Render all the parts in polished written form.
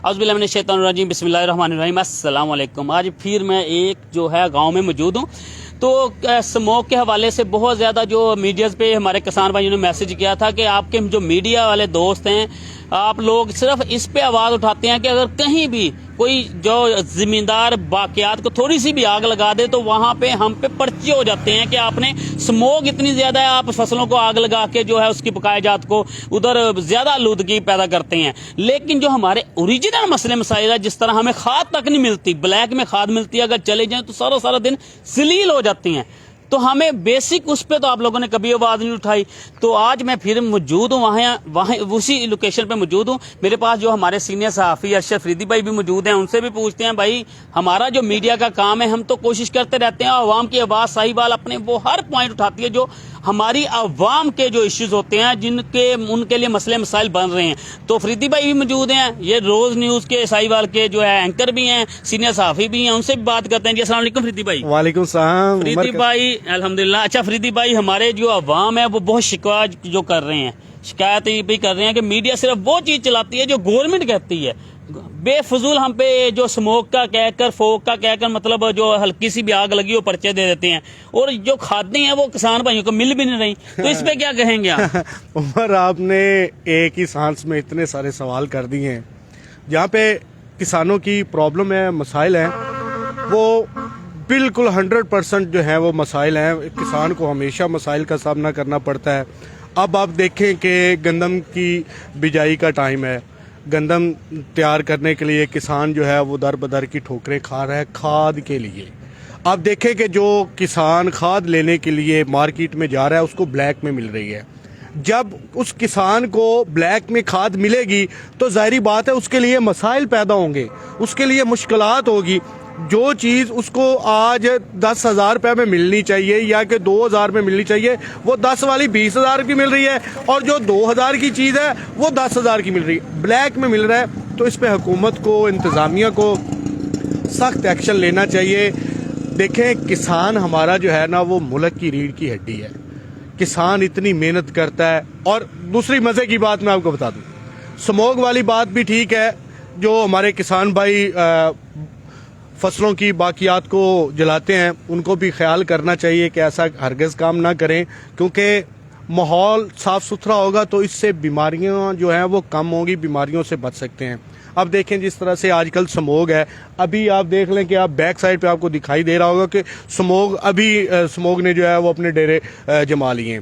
اعوذ باللہ من الشیطان الرجیم، بسم اللہ الرحمن الرحیم، السلام علیکم۔ آج پھر میں ایک جو ہے گاؤں میں موجود ہوں، تو اسموک کے حوالے سے بہت زیادہ جو میڈیاز پہ ہمارے کسان بھائیوں نے میسج کیا تھا کہ آپ کے جو میڈیا والے دوست ہیں، آپ لوگ صرف اس پہ آواز اٹھاتے ہیں کہ اگر کہیں بھی کوئی جو زمیندار باقیات کو تھوڑی سی بھی آگ لگا دے تو وہاں پہ ہم پہ پرچے ہو جاتے ہیں کہ آپ نے اسموک اتنی زیادہ ہے، آپ فصلوں کو آگ لگا کے جو ہے اس کی پکائے جات کو ادھر زیادہ آلودگی پیدا کرتے ہیں۔ لیکن جو ہمارے اوریجنل مسئلے مسائل ہے، جس طرح ہمیں کھاد تک نہیں ملتی، بلیک میں کھاد ملتی ہے، اگر چلے جائیں تو سارا دن ذلیل ہو جاتی ہیں، تو ہمیں بیسک اس پہ تو آپ لوگوں نے کبھی آواز نہیں اٹھائی۔ تو آج میں پھر موجود ہوں وہاں اسی لوکیشن پہ موجود ہوں۔ میرے پاس جو ہمارے سینئر صحافی ارشد فریدی بھائی بھی موجود ہیں، ان سے بھی پوچھتے ہیں بھائی ہمارا جو میڈیا کا کام ہے، ہم تو کوشش کرتے رہتے ہیں، عوام کی آواز صحیح بال اپنے وہ ہر پوائنٹ اٹھاتی ہے جو ہماری عوام کے جو ایشوز ہوتے ہیں، ان کے لیے مسئلے مسائل بن رہے ہیں۔ تو فریدی بھائی بھی موجود ہیں، یہ روز نیوز کے صحیح بال کے جو ہے اینکر بھی ہیں، سینئر صحافی بھی ہیں، ان سے بھی بات کرتے ہیں۔ جی السلام علیکم فریدی بھائی۔ وعلیکم السلام فریدی بھائی الحمدللہ۔ اچھا فریدی بھائی، ہمارے جو عوام ہے وہ بہت شکوہ جو کر رہے ہیں، شکایت یہ بھی کر رہے ہیں کہ میڈیا صرف وہ چیز چلاتی ہے جو گورنمنٹ کہتی ہے، بے فضول ہم پہ جو اسموک کا کہہ کر، فوک کا کہہ کر، مطلب جو ہلکی سی بھی آگ لگی وہ پرچے دے دیتے ہیں، اور جو کھادیں ہیں وہ کسان بھائیوں کو مل بھی نہیں رہی، تو اس پہ کیا کہیں گے آپ؟ عمر، آپ نے ایک ہی سانس میں اتنے سارے سوال کر دیے ہیں۔ جہاں پہ کسانوں کی پرابلم ہے، مسائل ہیں، وہ بالکل 100% جو ہے وہ مسائل ہیں۔ کسان کو ہمیشہ مسائل کا سامنا کرنا پڑتا ہے۔ اب آپ دیکھیں کہ گندم کی بجائی کا ٹائم ہے، گندم تیار کرنے کے لیے کسان جو ہے وہ در بدر کی ٹھوکریں کھا رہا ہے کھاد کے لیے۔ آپ دیکھیں کہ جو کسان کھاد لینے کے لیے مارکیٹ میں جا رہا ہے، اس کو بلیک میں مل رہی ہے۔ جب اس کسان کو بلیک میں کھاد ملے گی تو ظاہری بات ہے اس کے لیے مسائل پیدا ہوں گے، اس کے لیے مشکلات ہوگی۔ جو چیز اس کو آج 10,000 روپے میں ملنی چاہیے یا کہ 2,000 میں ملنی چاہیے، وہ 10 والی 20,000 کی مل رہی ہے، اور جو 2,000 کی چیز ہے وہ 10,000 کی مل رہی ہے، بلیک میں مل رہا ہے۔ تو اس پہ حکومت کو، انتظامیہ کو سخت ایکشن لینا چاہیے۔ دیکھیں، کسان ہمارا جو ہے نا وہ ملک کی ریڑھ کی ہڈی ہے۔ کسان اتنی محنت کرتا ہے۔ اور دوسری مزے کی بات میں آپ کو بتا دوں، سموگ والی بات بھی ٹھیک ہے، جو ہمارے کسان بھائی فصلوں کی باقیات کو جلاتے ہیں، ان کو بھی خیال کرنا چاہیے کہ ایسا ہرگز کام نہ کریں، کیونکہ ماحول صاف ستھرا ہوگا تو اس سے بیماریاں جو ہیں وہ کم ہوں گی، بیماریوں سے بچ سکتے ہیں۔ اب دیکھیں جس طرح سے آج کل سموگ ہے، ابھی آپ دیکھ لیں کہ آپ بیک سائڈ پہ آپ کو دکھائی دے رہا ہوگا کہ سموگ نے جو ہے وہ اپنے ڈیرے جما لیے ہیں۔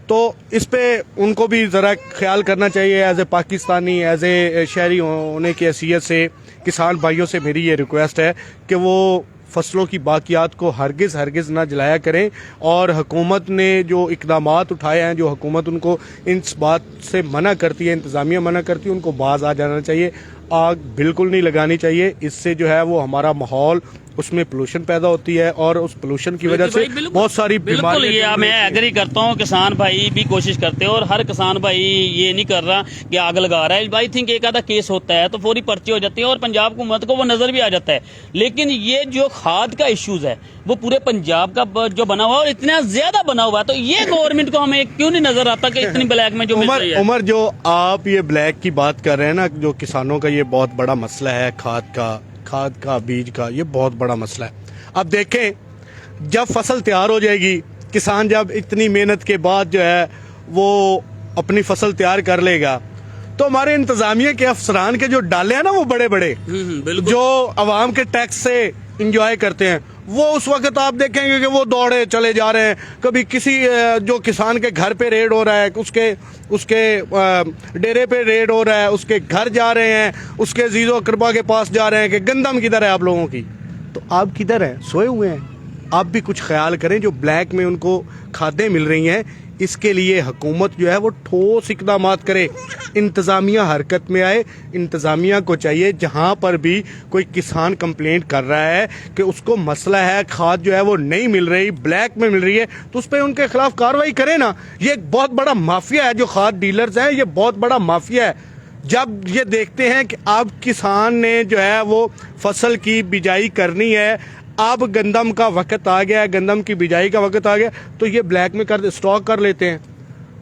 تو اس پہ ان کو بھی ذرا خیال کرنا چاہیے۔ As a Pakistani, as a شہری ہونے کی حیثیت سے کسان بھائیوں سے میری یہ ریکویسٹ ہے کہ وہ فصلوں کی باقیات کو ہرگز نہ جلایا کریں، اور حکومت نے جو اقدامات اٹھائے ہیں، جو حکومت ان کو اس بات سے منع کرتی ہے، انتظامیہ منع کرتی ہے، ان کو باز آ جانا چاہیے۔ آگ بالکل نہیں لگانی چاہیے، اس سے جو ہے وہ ہمارا ماحول، اس میں پولوشن پیدا ہوتی ہے، اور اس پولوشن کی وجہ سے بہت ساری بیماریاں۔ بالکل، یہ میں ایگری کرتا ہوں، کسان بھائی بھی کوشش کرتے ہیں، اور ہر کسان بھائی یہ نہیں کر رہا کہ آگ لگا رہا ہے۔ آئی تھنک ایک آدھا کیس ہوتا ہے تو فوری پرچے ہو جاتے ہیں، اور پنجاب حکومت کو وہ نظر بھی آ جاتا ہے۔ لیکن یہ جو کھاد کا ایشوز ہے وہ پورے پنجاب کا جو بنا ہوا ہے، اور اتنا زیادہ بنا ہوا ہے، تو یہ گورنمنٹ کو ہمیں کیوں نہیں نظر آتا کہ اتنی بلیک میں جو مل رہی ہے؟ عمر، جو آپ یہ بلیک کی بات کر رہے ہیں نا، جو کسانوں کا یہ بہت بڑا مسئلہ ہے، کھاد کا بیج کا، یہ بہت بڑا مسئلہ ہے۔ اب دیکھیں، جب فصل تیار ہو جائے گی، کسان جب اتنی محنت کے بعد جو ہے وہ اپنی فصل تیار کر لے گا، تو ہمارے انتظامیہ کے افسران کے جو ڈالے ہیں نا وہ بڑے بڑے، جو عوام کے ٹیکس سے انجوائے کرتے ہیں، وہ اس وقت آپ دیکھیں گے کہ وہ دوڑے چلے جا رہے ہیں۔ کبھی کسی جو کسان کے گھر پہ ریڈ ہو رہا ہے، اس کے ڈیرے پہ ریڈ ہو رہا ہے، اس کے گھر جا رہے ہیں، اس کے عزیز و اقربا کے پاس جا رہے ہیں کہ گندم کدھر ہے آپ لوگوں کی؟ تو آپ کدھر ہیں؟ سوئے ہوئے ہیں؟ آپ بھی کچھ خیال کریں۔ جو بلیک میں ان کو کھادیں مل رہی ہیں، اس کے لیے حکومت جو ہے وہ ٹھوس اقدامات کرے، انتظامیہ حرکت میں آئے۔ انتظامیہ کو چاہیے جہاں پر بھی کوئی کسان کمپلینٹ کر رہا ہے کہ اس کو مسئلہ ہے، کھاد جو ہے وہ نہیں مل رہی، بلیک میں مل رہی ہے، تو اس پہ ان کے خلاف کارروائی کرے نا۔ یہ ایک بہت بڑا مافیا ہے، جو کھاد ڈیلرز ہیں، یہ بہت بڑا مافیا ہے۔ جب یہ دیکھتے ہیں کہ اب کسان نے جو ہے وہ فصل کی بجائی کرنی ہے، اب گندم کا وقت آ گیا ہے، گندم کی بجائی کا وقت آ گیا، تو یہ بلیک میں اسٹاک کر لیتے ہیں۔